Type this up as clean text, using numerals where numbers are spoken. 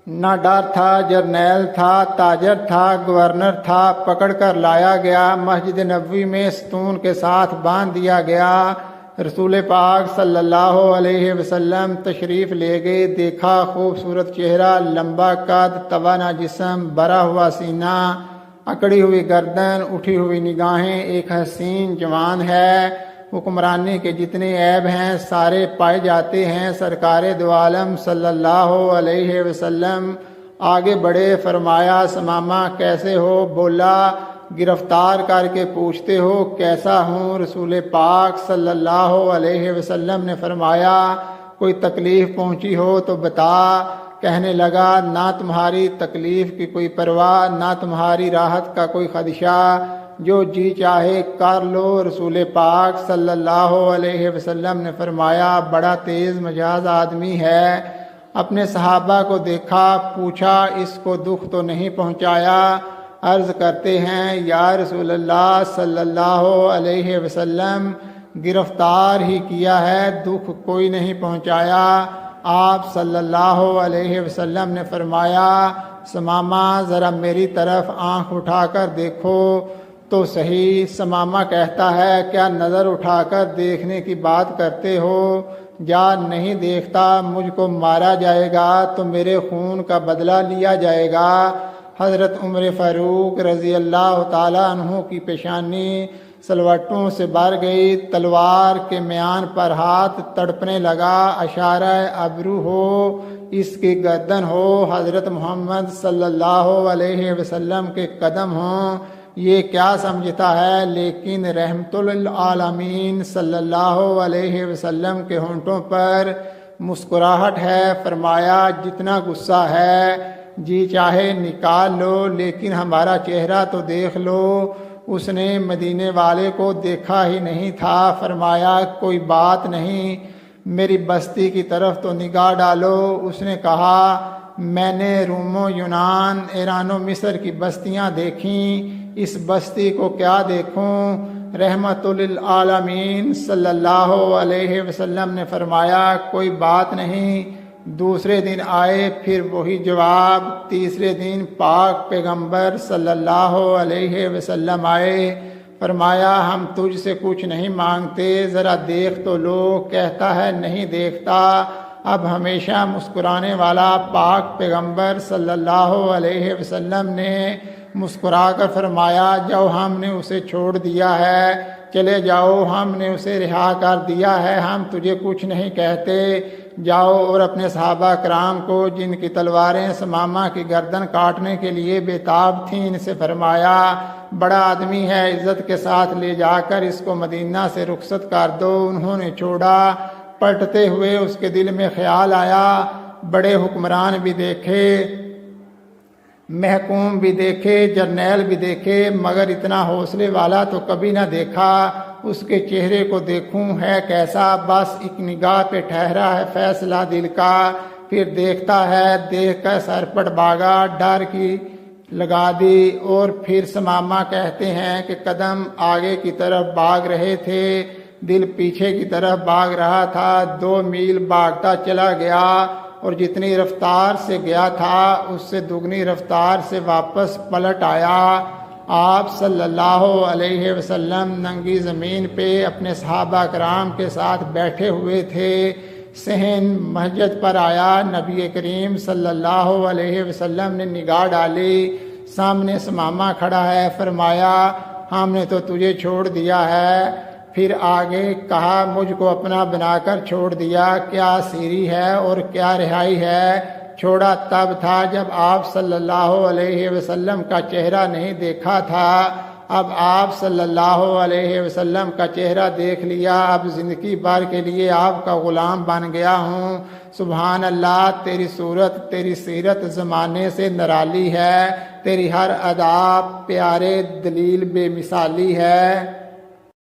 نہ ڈر تھا، جرنیل تھا، تاجر تھا، گورنر تھا، پکڑ کر لایا گیا، مسجد نبوی میں ستون کے ساتھ باندھ دیا گیا۔ رسول پاک صلی اللہ علیہ وسلم تشریف لے گئے، دیکھا خوبصورت چہرہ، لمبا قد، توانا جسم، بھرا ہوا سینہ، اکڑی ہوئی گردن، اٹھی ہوئی نگاہیں، ایک حسین جوان ہے۔ حکمرانی کے جتنے عیب ہیں سارے پائے جاتے ہیں۔ سرکار دو عالم صلی اللہ علیہ وسلم آگے بڑھے، فرمایا ثمامہ کیسے ہو؟ بولا گرفتار کر کے پوچھتے ہو کیسا ہوں؟ رسول پاک صلی اللہ علیہ وسلم نے فرمایا کوئی تکلیف پہنچی ہو تو بتا۔ کہنے لگا نہ تمہاری تکلیف کی کوئی پرواہ، نہ تمہاری راحت کا کوئی خدشہ، جو جی چاہے کر لو۔ رسول پاک صلی اللہ علیہ وسلم نے فرمایا بڑا تیز مجاز آدمی ہے۔ اپنے صحابہ کو دیکھا، پوچھا اس کو دکھ تو نہیں پہنچایا؟ عرض کرتے ہیں یا رسول اللہ صلی اللہ علیہ وسلم گرفتار ہی کیا ہے، دکھ کوئی نہیں پہنچایا۔ آپ صلی اللہ علیہ وسلم نے فرمایا ثمامہ ذرا میری طرف آنکھ اٹھا کر دیکھو تو صحیح۔ ثمامہ کہتا ہے کیا نظر اٹھا کر دیکھنے کی بات کرتے ہو؟ جا نہیں دیکھتا مجھ کو مارا جائے گا تو میرے خون کا بدلہ لیا جائے گا۔ حضرت عمر فاروق رضی اللہ تعالیٰ عنہ کی پیشانی سلوٹوں سے بھر گئی، تلوار کے میان پر ہاتھ تڑپنے لگا، اشارہ ابرو ہو، اس کی گردن ہو، حضرت محمد صلی اللہ علیہ وسلم کے قدم ہوں، یہ کیا سمجھتا ہے؟ لیکن رحمت للعالمین صلی اللہ علیہ وسلم کے ہونٹوں پر مسکراہٹ ہے۔ فرمایا جتنا غصہ ہے جی چاہے نکال لو، لیکن ہمارا چہرہ تو دیکھ لو۔ اس نے مدینے والے کو دیکھا ہی نہیں تھا۔ فرمایا کوئی بات نہیں، میری بستی کی طرف تو نگاہ ڈالو۔ اس نے کہا میں نے روم و یونان، ایران و مصر کی بستیاں دیکھیں، اس بستی کو کیا دیکھوں؟ رحمت للعالمین صلی اللہ علیہ وسلم نے فرمایا کوئی بات نہیں۔ دوسرے دن آئے پھر وہی جواب۔ تیسرے دن پاک پیغمبر صلی اللہ علیہ وسلم آئے، فرمایا ہم تجھ سے کچھ نہیں مانگتے، ذرا دیکھ تو لو۔ کہتا ہے نہیں دیکھتا۔ اب ہمیشہ مسکرانے والا پاک پیغمبر صلی اللہ علیہ وسلم نے مسکرا کر فرمایا جاؤ ہم نے اسے چھوڑ دیا ہے، چلے جاؤ ہم نے اسے رہا کر دیا ہے، ہم تجھے کچھ نہیں کہتے، جاؤ۔ اور اپنے صحابہ کرام کو جن کی تلواریں ثمامہ کی گردن کاٹنے کے لیے بےتاب تھیں ان سے فرمایا بڑا آدمی ہے، عزت کے ساتھ لے جا کر اس کو مدینہ سے رخصت کر دو۔ انہوں نے چھوڑا۔ پلٹتے ہوئے اس کے دل میں خیال آیا بڑے حکمران بھی دیکھے، محکوم بھی دیکھے، جرنیل بھی دیکھے، مگر اتنا حوصلے والا تو کبھی نہ دیکھا۔ اس کے چہرے کو دیکھوں ہے کیسا؟ بس ایک نگاہ پہ ٹھہرا ہے فیصلہ دل کا، پھر دیکھتا ہے، دیکھ کر سر پٹ بھاگا، ڈر کی لگا دی۔ اور پھر ثمامہ کہتے ہیں کہ قدم آگے کی طرف بھاگ رہے تھے، دل پیچھے کی طرف بھاگ رہا تھا۔ 2 میل بھاگتا چلا گیا اور جتنی رفتار سے گیا تھا اس سے دگنی رفتار سے واپس پلٹ آیا۔ آپ صلی اللہ علیہ وسلم ننگی زمین پہ اپنے صحابہ کرام کے ساتھ بیٹھے ہوئے تھے۔ صحن مسجد پر آیا، نبی کریم صلی اللہ علیہ وسلم نے نگاہ ڈالی، سامنے ثمامہ کھڑا ہے۔ فرمایا ہم نے تو تجھے چھوڑ دیا ہے۔ پھر آگے کہا مجھ کو اپنا بنا کر چھوڑ دیا، کیا اسیری ہے اور کیا رہائی ہے؟ چھوڑا تب تھا جب آپ صلی اللہ علیہ وسلم کا چہرہ نہیں دیکھا تھا، اب آپ صلی اللہ علیہ وسلم کا چہرہ دیکھ لیا، اب زندگی بھر کے لیے آپ کا غلام بن گیا ہوں۔ سبحان اللہ، تیری صورت، تیری سیرت زمانے سے نرالی ہے، تیری ہر ادا پیارے دلیل بے مثالی ہے۔